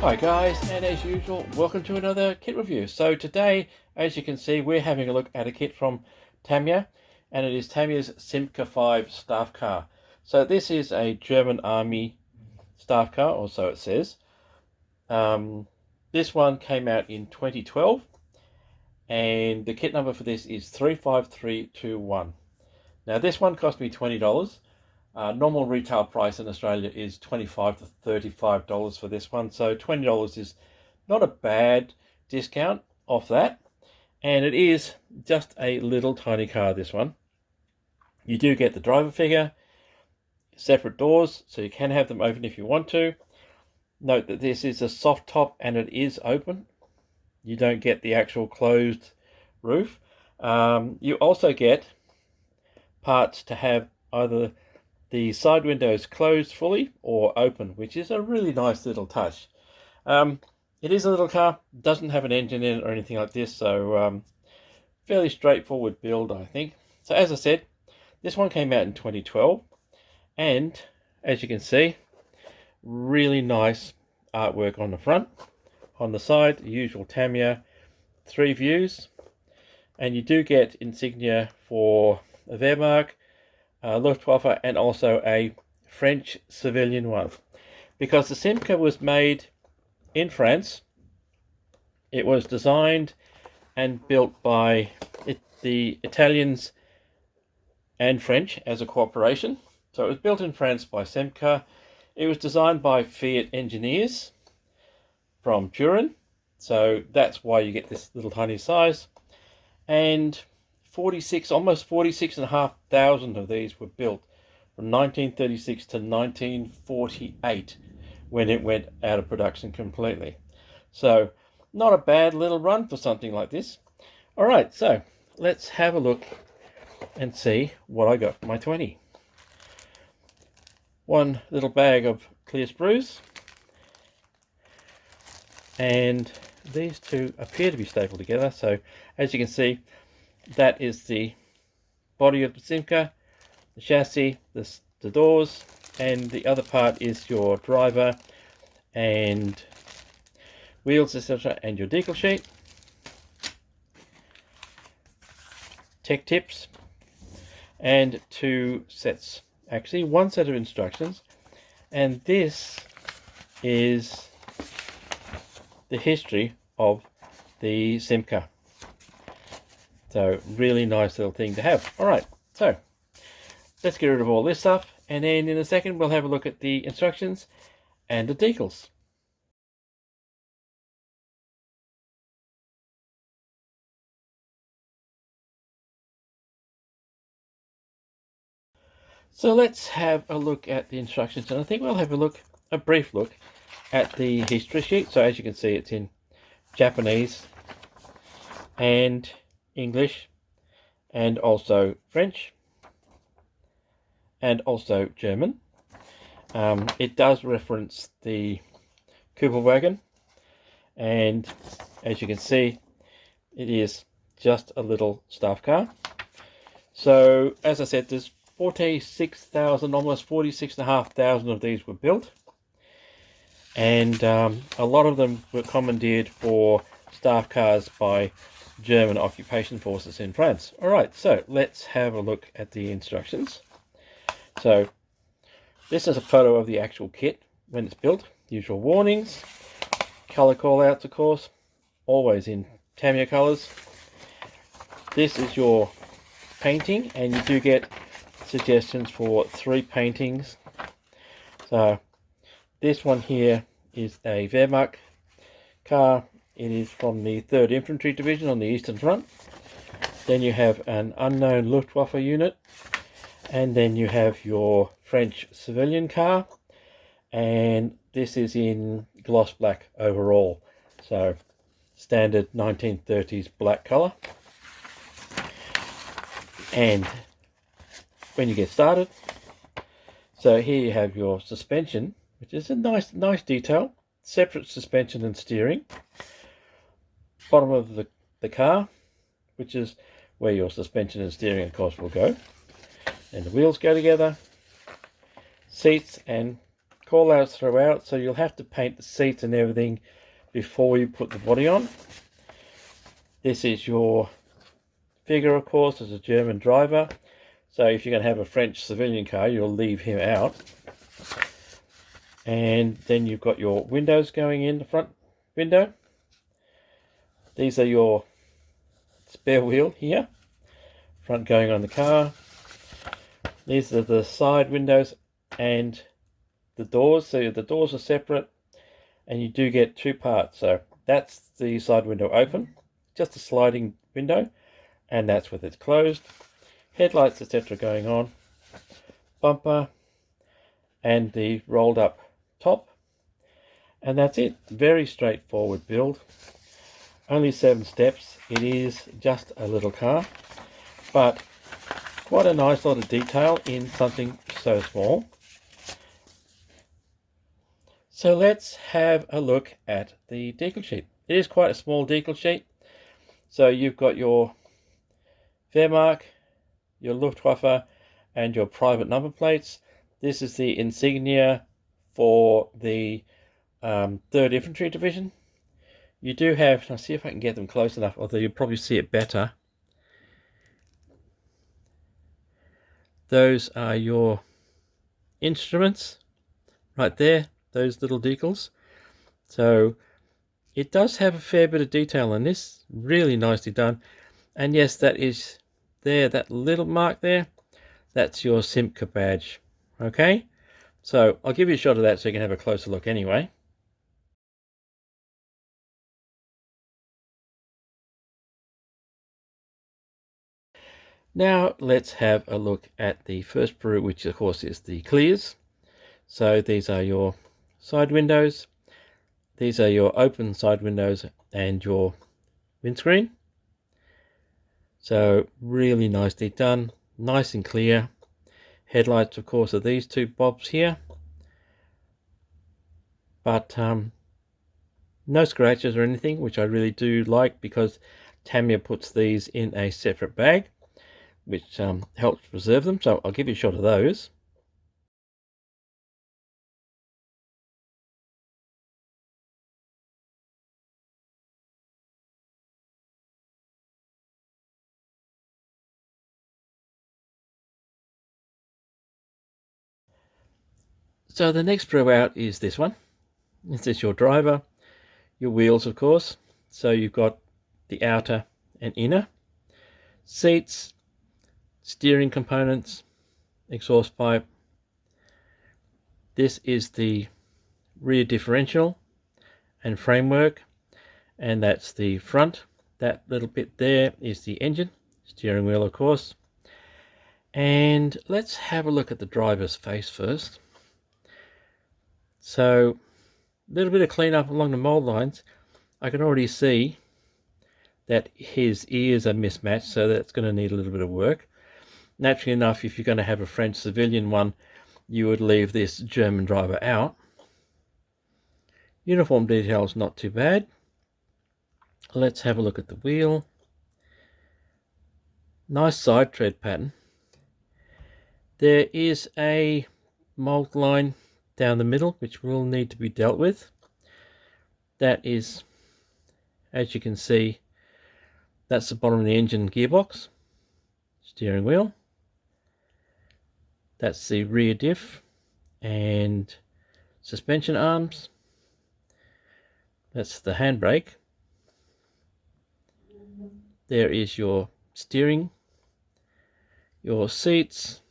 Hi guys, and as usual, welcome to another kit review. So today, as you can see, we're having a look at a kit from Tamiya, and it is Tamiya's Simca 5 staff car. So this is a German Army staff car, or so it says. This one came out in 2012, and the kit number for this is 35321. Now this one cost me $20. Normal retail price in Australia is $25 to $35 for this one, so $20 is not a bad discount off that. And it is just a little tiny car, this one. You do get the driver figure, separate doors, so you can have them open if you want to. Note that this is a soft top and it is open. You don't get the actual closed roof. You also get parts to have either the side windows closed fully or open, which is a really nice little touch. It is a little car, doesn't have an engine in it or anything like this, so fairly straightforward build, I think. So as I said, this one came out in 2012, and as you can see, really nice artwork on the front. On the side, the usual Tamiya 3 views, and you do get insignia for a Wehrmacht, Luftwaffe, and also a French civilian one. Because the Simca was made in France, it was designed and built by the Italians and French as a cooperation. So it was built in France by Simca. It was designed by Fiat engineers from Turin, so that's why you get this little tiny size. And almost 46,500 of these were built from 1936 to 1948 when it went out of production completely. So not a bad little run for something like this. All right, so let's have a look and see what I got for my 20. One little bag of clear sprues, and these two appear to be stapled together. So as you can see, that is the body of the Simca, the chassis, the doors, and the other part is your driver and wheels, etc., and your decal sheet, tech tips, and 2 sets. Actually, 1 set of instructions, and this is the history of the Simca. So really nice little thing to have. All right, so let's get rid of all this stuff, and then in a second we'll have a look at the instructions and the decals. So let's have a look at the instructions, and I think we'll have a brief look at the history sheet. So as you can see, it's in Japanese and English, and also French, and also German. It does reference the Cooper wagon, and as you can see, it is just a little staff car. So as I said, there's 46,000, almost 46,500 of these were built, and a lot of them were commandeered for staff cars by German occupation forces in France. All right, so let's have a look at the instructions. So this is a photo of the actual kit when it's built. Usual warnings, color call outs, of course, always in Tamiya colors. This is your painting, and you do get suggestions for 3 paintings. So this one here is a Wehrmacht car. It is from the 3rd Infantry Division on the Eastern Front. Then you have an unknown Luftwaffe unit, and then you have your French civilian car, and this is in gloss black overall, so standard 1930s black color. And when you get started, so here you have your suspension, which is a nice detail, separate suspension and steering. Bottom of the car, which is where your suspension and steering, of course, will go, and the wheels go together. Seats and call outs throughout, so you'll have to paint the seats and everything before you put the body on. This is your figure, of course, as a German driver. So if you're going to have a French civilian car, you'll leave him out. And then you've got your windows going in the front window. These are your spare wheel here, front going on the car. These are the side windows and the doors. So the doors are separate, and you do get two parts. So that's the side window open, just a sliding window, and that's with it closed. Headlights, etc. going on, bumper, and the rolled up top, and that's it. Very straightforward build. Only 7 steps. It is just a little car, but quite a nice lot of detail in something so small. So let's have a look at the decal sheet. It is quite a small decal sheet. So you've got your Wehrmacht, your Luftwaffe, and your private number plates. This is the insignia for the 3rd Infantry Division. You do have, I'll see if I can get them close enough, although you'll probably see it better. Those are your instruments right there, those little decals. So it does have a fair bit of detail on this, really nicely done. And yes, that is there, that little mark there, that's your Simca badge. Okay, so I'll give you a shot of that so you can have a closer look anyway. Now let's have a look at the first Peru, which of course is the clears. So these are your side windows, these are your open side windows and your windscreen. So really nicely done, nice and clear. Headlights, of course, are these two bobs here, but no scratches or anything, which I really do like, because Tamiya puts these in a separate bag, which helps preserve them. So I'll give you a shot of those. So the next Pro out is this one. This is your driver, your wheels, of course. So you've got the outer and inner seats, steering components, exhaust pipe. This is the rear differential and framework, and that's the front. That little bit there is the engine, steering wheel, of course. And let's have a look at the driver's face first. So a little bit of cleanup along the mold lines. I can already see that his ears are mismatched, so that's going to need a little bit of work. Naturally enough, if you're going to have a French civilian one, you would leave this German driver out. Uniform details not too bad. Let's have a look at the wheel. Nice side tread pattern. There is a mold line down the middle which will need to be dealt with. That is, as you can see, that's the bottom of the engine gearbox, steering wheel. That's the rear diff and suspension arms. That's the handbrake. There is your steering, your seats.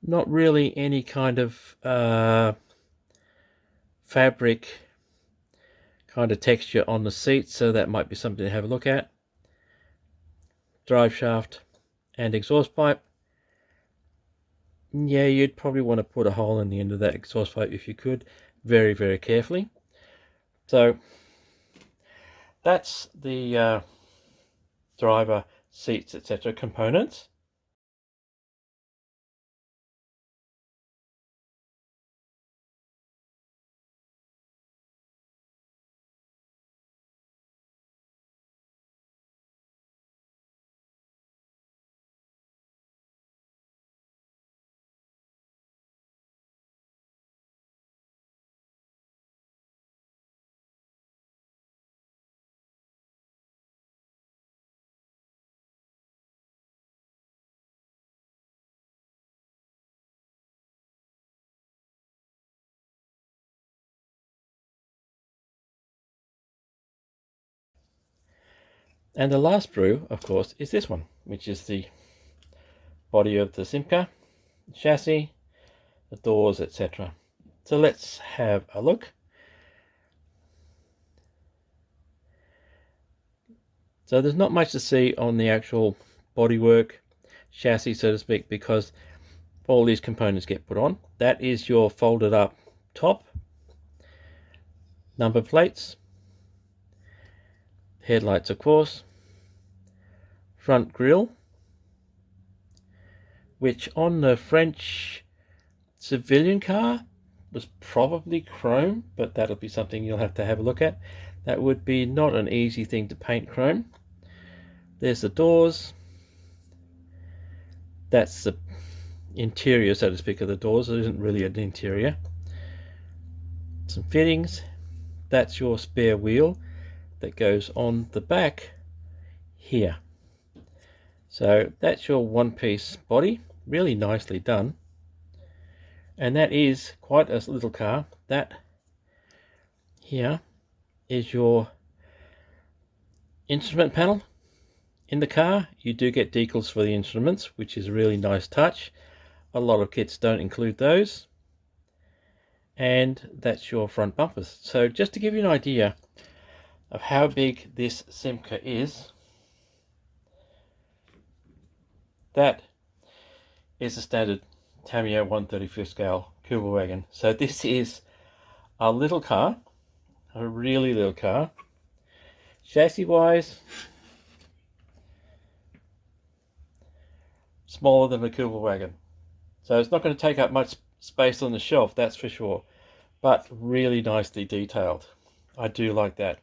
Not really any kind of fabric kind of texture on the seats, so that might be something to have a look at. Drive shaft and exhaust pipe. Yeah, you'd probably want to put a hole in the end of that exhaust pipe if you could, very, very carefully. So that's the driver, seats, etc. components. And the last brew, of course, is this one, which is the body of the Simca, chassis, the doors, etc. So let's have a look. So there's not much to see on the actual bodywork, chassis, so to speak, because all these components get put on. That is your folded up top, number plates, headlights, of course, front grille, which on the French civilian car was probably chrome, but that'll be something you'll have to have a look at. That would be not an easy thing to paint chrome. There's the doors. That's the interior, so to speak, of the doors. It isn't really an interior. Some fittings. That's your spare wheel that goes on the back here. So that's your one-piece body, really nicely done. And that is quite a little car. That here is your instrument panel. In the car, you do get decals for the instruments, which is a really nice touch. A lot of kits don't include those. And that's your front bumpers. So just to give you an idea of how big this Simca is, that is a standard Tamiya 1/35 scale Kuba wagon. So this is a little car, a really little car. Chassis wise, smaller than a Kuba wagon. So it's not going to take up much space on the shelf, that's for sure, but really nicely detailed. I do like that.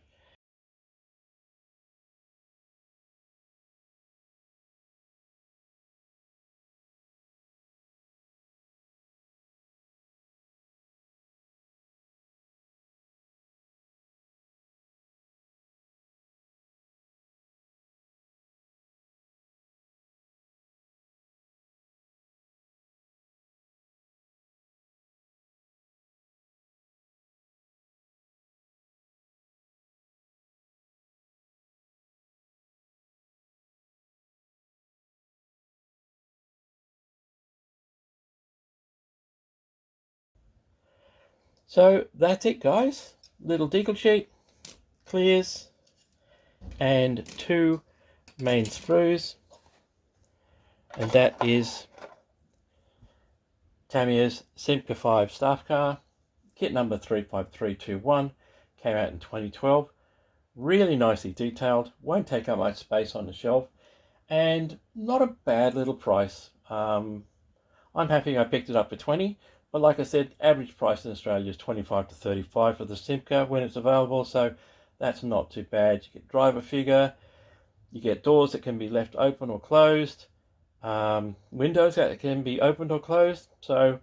So that's it, guys. Little decal sheet, clears, and 2 main sprues. And that is Tamiya's Simca 5 staff car, kit number 35321, came out in 2012. Really nicely detailed, won't take up much space on the shelf, and not a bad little price. I'm happy I picked it up for 20, but like I said, average price in Australia is 25 to 35 for the Simca when it's available, so that's not too bad. You get driver figure, you get doors that can be left open or closed, windows that can be opened or closed. So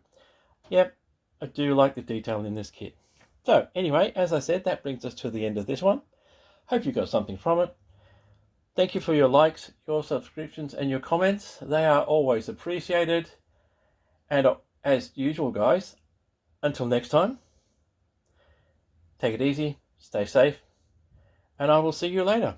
yep, I do like the detail in this kit. So anyway, as I said, that brings us to the end of this one. Hope you got something from it. Thank you for your likes, your subscriptions, and your comments. They are always appreciated. And as usual, guys, until next time, take it easy, stay safe, and I will see you later.